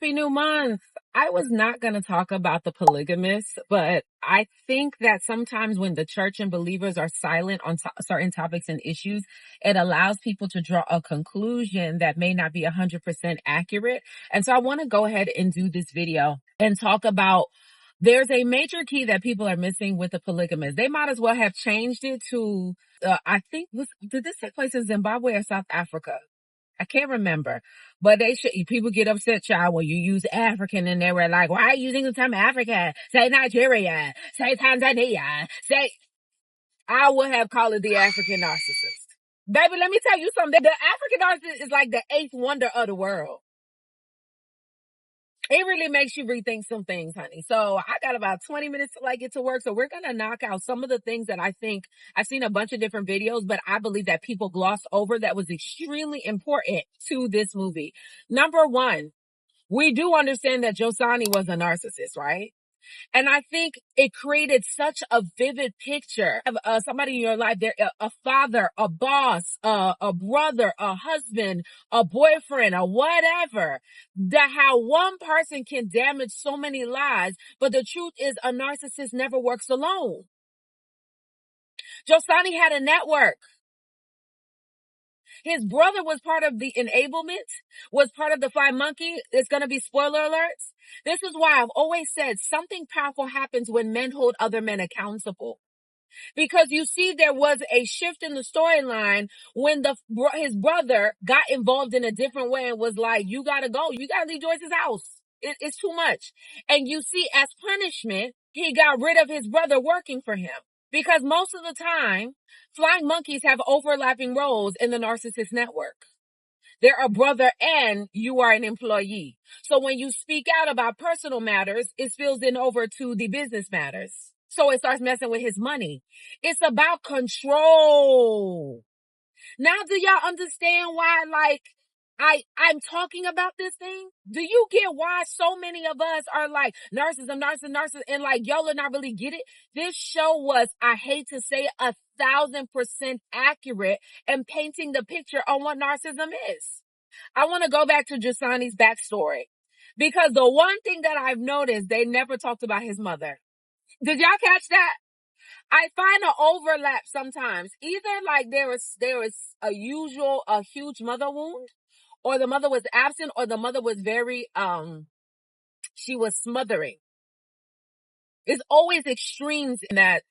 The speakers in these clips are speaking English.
Happy new month. I was not going to talk about the polygamist, but I think that sometimes when the church and believers are silent on certain topics and issues, it allows people to draw a conclusion that may not be 100% accurate. And so I want to go ahead and do this video and talk about there's a major key that people are missing with the polygamist. They might as well have changed it to, did this take place in Zimbabwe or South Africa? I can't remember, but people get upset, child, when you use African and they were like, why are you using the term Africa? Say Nigeria, say Tanzania, I would have called it the African narcissist. Baby, let me tell you something. The African narcissist is like the eighth wonder of the world. It really makes you rethink some things, honey. So I got about 20 minutes till I get to work. So we're going to knock out some of the things that I think I've seen a bunch of different videos, but I believe that people gloss over that was extremely important to this movie. Number one, we do understand that Jonasi was a narcissist, right? And I think it created such a vivid picture of somebody in your life, a father, a boss, a brother, a husband, a boyfriend, or whatever, that how one person can damage so many lives. But the truth is a narcissist never works alone. Jonasi had a network. His brother was part of the enablement, was part of the fly monkey. It's going to be spoiler alerts. This is why I've always said something powerful happens when men hold other men accountable. Because you see, there was a shift in the storyline when his brother got involved in a different way and was like, you got to go. You got to leave Joyce's house. It's too much. And you see, as punishment, he got rid of his brother working for him. Because most of the time, flying monkeys have overlapping roles in the narcissist network. They're a brother and you are an employee. So when you speak out about personal matters, it spills in over to the business matters. So it starts messing with his money. It's about control. Now, do y'all understand why, I'm talking about this thing? Do you get why so many of us are like narcissism, and like, y'all are not really get it? This show was, I hate to say, 1,000% accurate in painting the picture on what narcissism is. I want to go back to Jonasi's backstory because the one thing that I've noticed, they never talked about his mother. Did y'all catch that? I find an overlap sometimes. Either like there was a huge mother wound, or the mother was absent, or the mother was very, she was smothering. It's always extremes in that,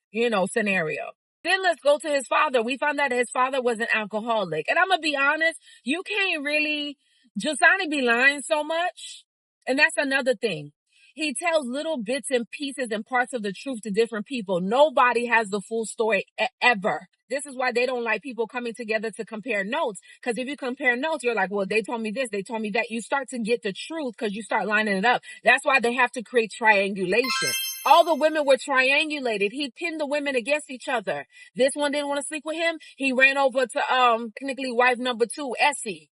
scenario. Then let's go to his father. We found out his father was an alcoholic. And I'm going to be honest, you can't really, Jonasi be lying so much. And that's another thing. He tells little bits and pieces and parts of the truth to different people. Nobody has the full story ever. This is why they don't like people coming together to compare notes. Because if you compare notes, you're like, well, they told me this, they told me that. You start to get the truth because you start lining it up. That's why they have to create triangulation. All the women were triangulated. He pinned the women against each other. This one didn't want to sleep with him. He ran over to technically wife number 2, Essie.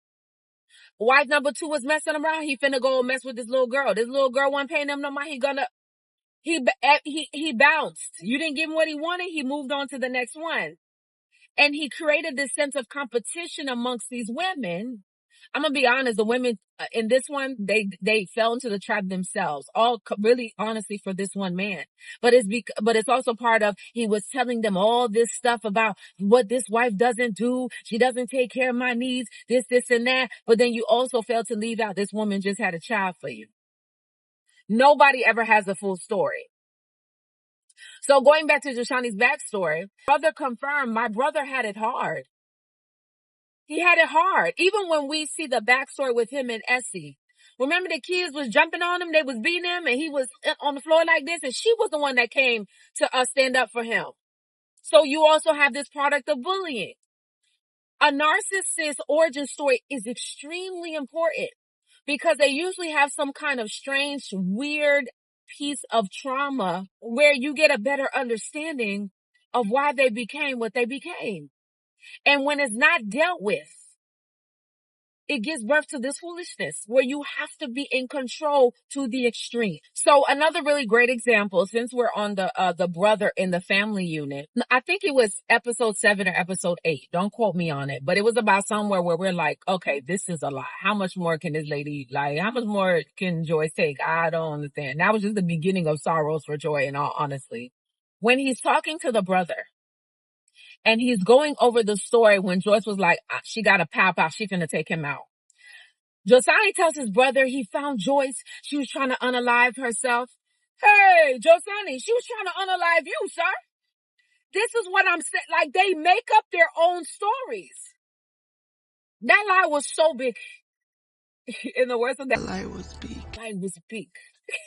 Wife number 2 was messing around. He finna go mess with this little girl. This little girl wasn't paying him no mind. He bounced. You didn't give him what he wanted. He moved on to the next one. And he created this sense of competition amongst these women. I'm going to be honest. The women in this one, they fell into the trap themselves, all really honestly for this one man. But it's also part of, he was telling them all this stuff about what this wife doesn't do. She doesn't take care of my needs, this, and that. But then you also failed to leave out this woman just had a child for you. Nobody ever has a full story. So going back to Jonasi's backstory, brother confirmed my brother had it hard. He had it hard. Even when we see the backstory with him and Essie. Remember the kids was jumping on him, they was beating him, and he was on the floor like this, and she was the one that came to stand up for him. So you also have this product of bullying. A narcissist origin story is extremely important because they usually have some kind of strange, weird piece of trauma where you get a better understanding of why they became what they became. And when it's not dealt with, it gives birth to this foolishness where you have to be in control to the extreme. So another really great example, since we're on the brother in the family unit, I think it was episode 7 or episode 8. Don't quote me on it, but it was about somewhere where we're like, okay, this is a lot. How much more can this lady, like, how much more can Joyce take? I don't understand. That was just the beginning of Sorrows for Joy, in all honesty. When he's talking to the brother, and he's going over the story when Joyce was like, she got a pow. She finna take him out. Jonasi tells his brother he found Joyce. She was trying to unalive herself. Hey, Jonasi, she was trying to unalive you, sir. This is what I'm saying. Like, they make up their own stories. That lie was so big. In the words of that, lie was big. Lie was big.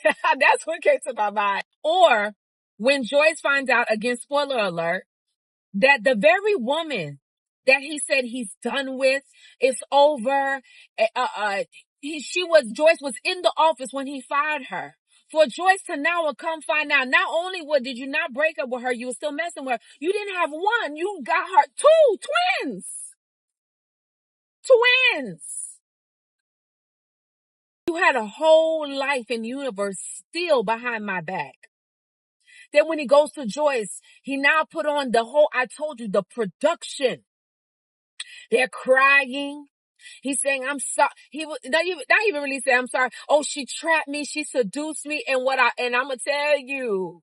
That's what came to my mind. Or when Joyce finds out, again, spoiler alert, that the very woman that he said he's done with, it's over. Joyce was in the office when he fired her. For Joyce to now come find out, not only did you not break up with her, you were still messing with her. You didn't have one, you got her twins. You had a whole life and universe still behind my back. Then when he goes to Joyce, he now put on I told you, the production. They're crying. He's saying, I'm sorry. He was not even really saying, I'm sorry. Oh, she trapped me. She seduced me. And I'm going to tell you,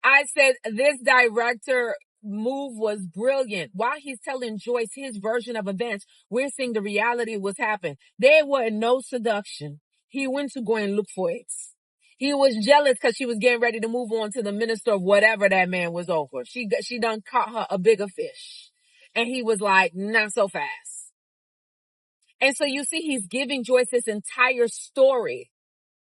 I said this director move was brilliant. While he's telling Joyce his version of events, we're seeing the reality of what's happened. There was no seduction. He went to go and look for it. He was jealous because she was getting ready to move on to the minister of whatever that man was over. She done caught her a bigger fish. And he was like, not so fast. And so you see, he's giving Joyce this entire story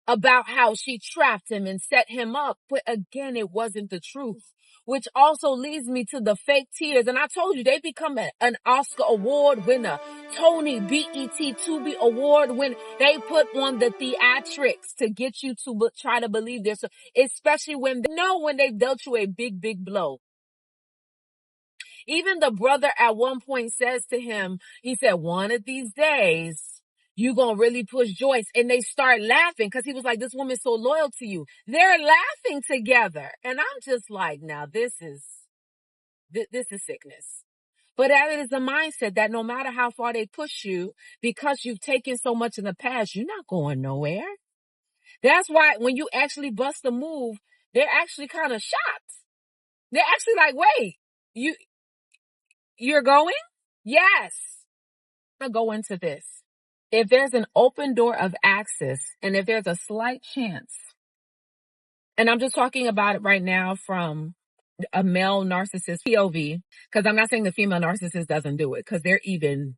about how she trapped him and set him up. But again, it wasn't the truth, which also leads me to the fake tears. And I told you, they become an Oscar award winner, Tony, BET, Tubi award winner. They put on the theatrics to get you to try to believe this, especially when they've dealt you a big, big blow. Even the brother at one point says to him, he said, one of these days, you gonna really push Joyce. And they start laughing because he was like, this woman's so loyal to you. They're laughing together. And I'm just like, now this is sickness. But that is a mindset that no matter how far they push you, because you've taken so much in the past, you're not going nowhere. That's why when you actually bust a move, they're actually kind of shocked. They're actually like, wait, you're going? Yes. I'm going to go into this. If there's an open door of access, and if there's a slight chance, and I'm just talking about it right now from a male narcissist POV, because I'm not saying the female narcissist doesn't do it, because they're even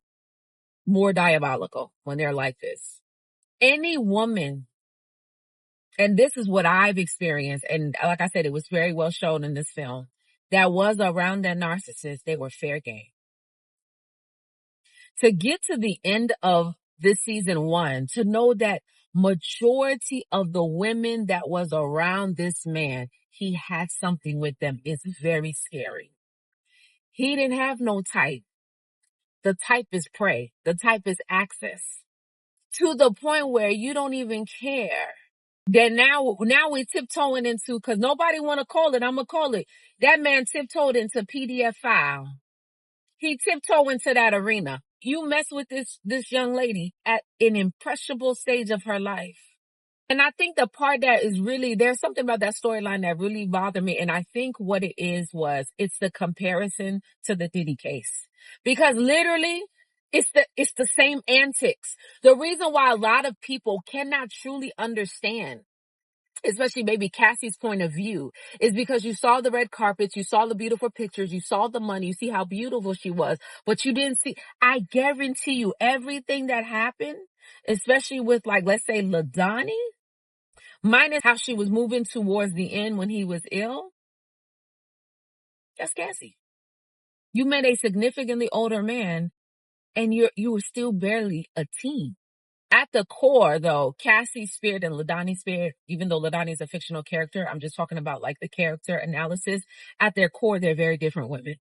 more diabolical when they're like this. Any woman, and this is what I've experienced, and like I said, it was very well shown in this film, that was around that narcissist, they were fair game. To get to the end of this season 1, to know that majority of the women that was around this man, he had something with them, is very scary. He didn't have no type. The type is prey. The type is access. To the point where you don't even care. Then now we tiptoeing into, because nobody want to call it, I'm going to call it. That man tiptoed into PDF file. He tiptoed into that arena. You mess with this young lady at an impressionable stage of her life. And I think the part that is really, there's something about that storyline that really bothered me. And I think what it is it's the comparison to the Diddy case. Because literally, it's the same antics. The reason why a lot of people cannot truly understand, especially maybe Cassie's point of view, is because you saw the red carpets, you saw the beautiful pictures, you saw the money, you see how beautiful she was, but you didn't see, I guarantee you, everything that happened, especially with, like, let's say LaDonnie, minus how she was moving towards the end when he was ill, that's Cassie. You met a significantly older man, and you were still barely a teen. At the core, though, Cassie's spirit and LaDonnie's spirit, even though LaDonnie is a fictional character, I'm just talking about like the character analysis. At their core, they're very different women.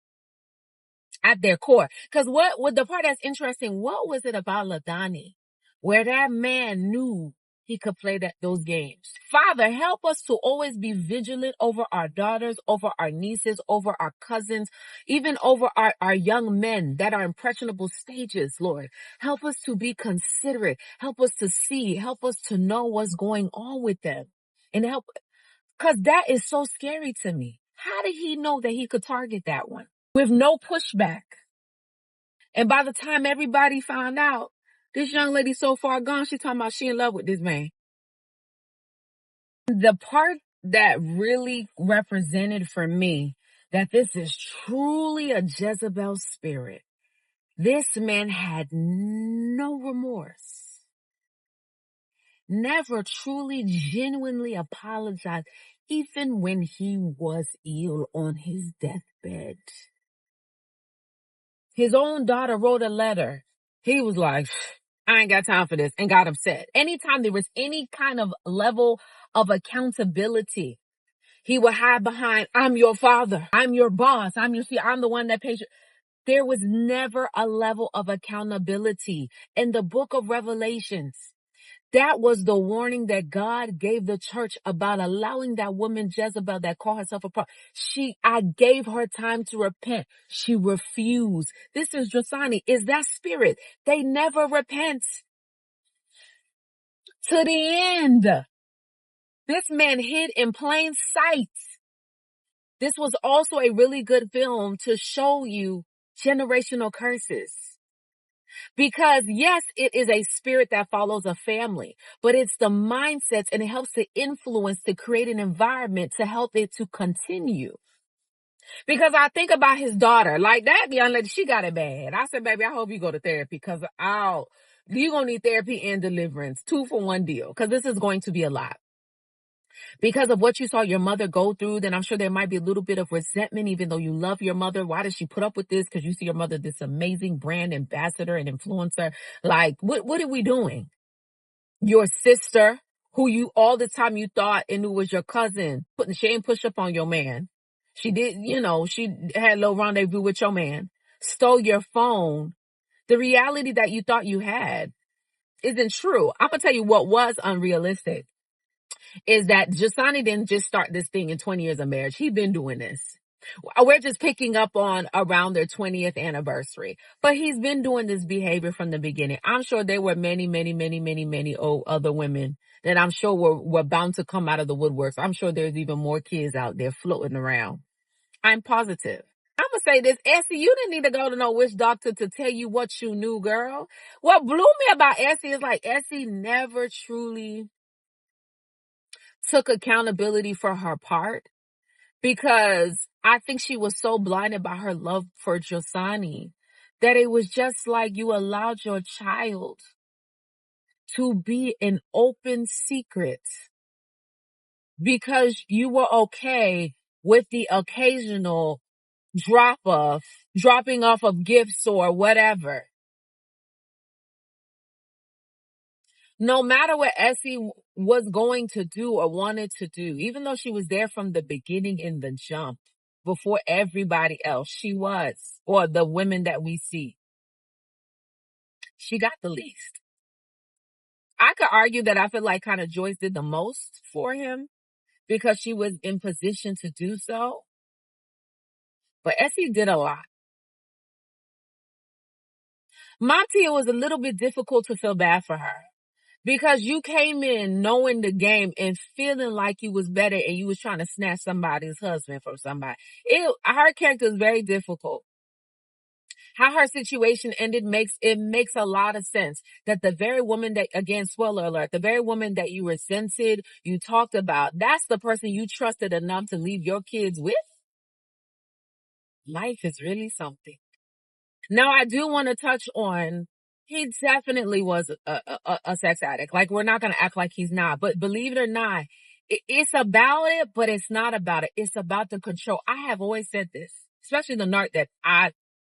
at their core. Because what the part that's interesting, what was it about Ladani where that man knew he could play those games? Father, help us to always be vigilant over our daughters, over our nieces, over our cousins, even over our young men that are impressionable stages, Lord. Help us to be considerate. Help us to see. Help us to know what's going on with them. And help, because that is so scary to me. How did he know that he could target that one with no pushback? And by the time everybody found out, this young lady so far gone, she talking about she in love with this man. The part that really represented for me that this is truly a Jezebel spirit. This man had no remorse. Never truly, genuinely apologized, even when he was ill on his deathbed. His own daughter wrote a letter. He was like, I ain't got time for this, and got upset. Anytime there was any kind of level of accountability, he would hide behind, I'm your father, I'm your boss, I'm the one that pays you. There was never a level of accountability. In the book of Revelations, that was the warning that God gave the church about allowing that woman Jezebel that called herself a prophet. I gave her time to repent. She refused. This is Jonasi, is that spirit. They never repent. To the end. This man hid in plain sight. This was also a really good film to show you generational curses. Because yes, it is a spirit that follows a family, but it's the mindsets, and it helps to influence, to create an environment to help it to continue. Because I think about his daughter, like that young lady, she got it bad. I said, baby, I hope you go to therapy, because you're going to need therapy and deliverance, 2 for 1 deal, because this is going to be a lot. Because of what you saw your mother go through, then I'm sure there might be a little bit of resentment, even though you love your mother. Why does she put up with this? Because you see your mother, this amazing brand ambassador and influencer. Like, what are we doing? Your sister, who you all the time you thought and knew was your cousin, putting the shame push up on your man. She did, she had a little rendezvous with your man, stole your phone. The reality that you thought you had isn't true. I'm going to tell you what was unrealistic. Is that Jonasi didn't just start this thing in 20 years of marriage. He's been doing this. We're just picking up on around their 20th anniversary. But he's been doing this behavior from the beginning. I'm sure there were many, many, many, many, many other women that I'm sure were bound to come out of the woodworks. I'm sure there's even more kids out there floating around. I'm positive. I'm going to say this, Essie, you didn't need to go to no witch doctor to tell you what you knew, girl. What blew me about Essie is like Essie never truly took accountability for her part, because I think she was so blinded by her love for Jonasi that it was just like you allowed your child to be an open secret because you were okay with the occasional dropping off of gifts or whatever. No matter what Essie was going to do or wanted to do, even though she was there from the beginning in the jump, before everybody else, she was, or the women that we see, she got the least. I could argue that I feel like kind of Joyce did the most for him because she was in position to do so. But Essie did a lot. Monty, it was a little bit difficult to feel bad for her. Because you came in knowing the game and feeling like you was better and you was trying to snatch somebody's husband from somebody. Her character is very difficult. How her situation ended makes a lot of sense. That the very woman that, again, spoiler alert, the very woman that you resented, you talked about, that's the person you trusted enough to leave your kids with. Life is really something. Now, I do want to touch on, he definitely was a sex addict. Like, we're not going to act like he's not. But believe it or not, it's about it, but it's not about it. It's about the control. I have always said this, especially the narc that I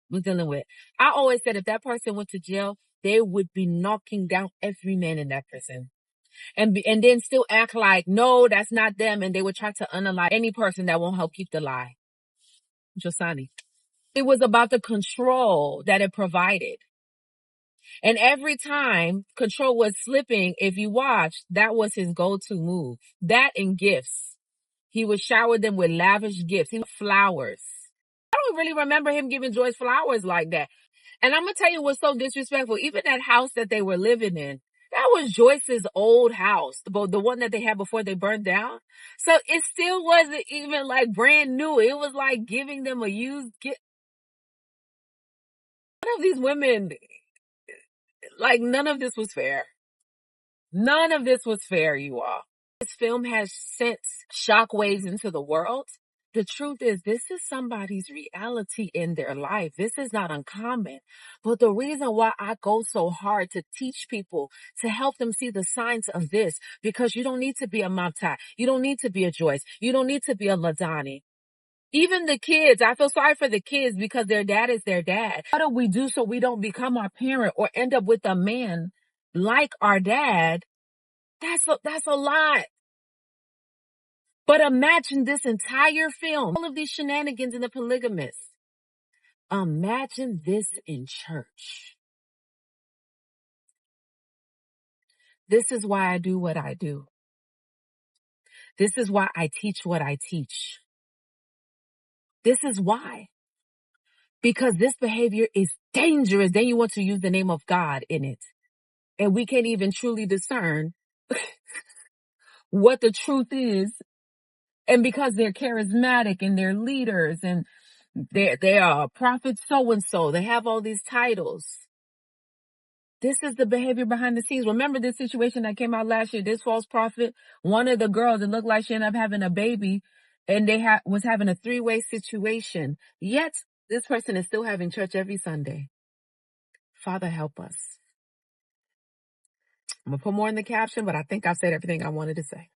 was dealing with. I always said if that person went to jail, they would be knocking down every man in that prison. And then still act like, no, that's not them. And they would try to unalive any person that won't help keep the lie. Jonasi. It was about the control that it provided. And every time control was slipping, if you watched, that was his go-to move. That and gifts. He would shower them with lavish gifts. He would flowers. I don't really remember him giving Joyce flowers like that. And I'm going to tell you what's so disrespectful. Even that house that they were living in, that was Joyce's old house, the one that they had before they burned down. So it still wasn't even like brand new. It was like giving them a used gift. None of these women, like none of this was fair. None of this was fair, you all. This film has sent shockwaves into the world. The truth is, this is somebody's reality in their life. This is not uncommon. But the reason why I go so hard to teach people, to help them see the signs of this, because you don't need to be a Mamta. You don't need to be a Joyce. You don't need to be a Ladani. Even the kids, I feel sorry for the kids because their dad is their dad. What do we do so we don't become our parent or end up with a man like our dad? That's a lot. But imagine this entire film, all of these shenanigans in The Polygamist. Imagine this in church. This is why I do what I do. This is why I teach what I teach. This is why. Because this behavior is dangerous. Then you want to use the name of God in it. And we can't even truly discern what the truth is. And because they're charismatic and they're leaders and they are prophets so-and-so, they have all these titles. This is the behavior behind the scenes. Remember this situation that came out last year, this false prophet, one of the girls, it looked like she ended up having a baby and they was having a 3-way situation. Yet this person is still having church every Sunday. Father, help us. I'm going to put more in the caption, but I think I've said everything I wanted to say.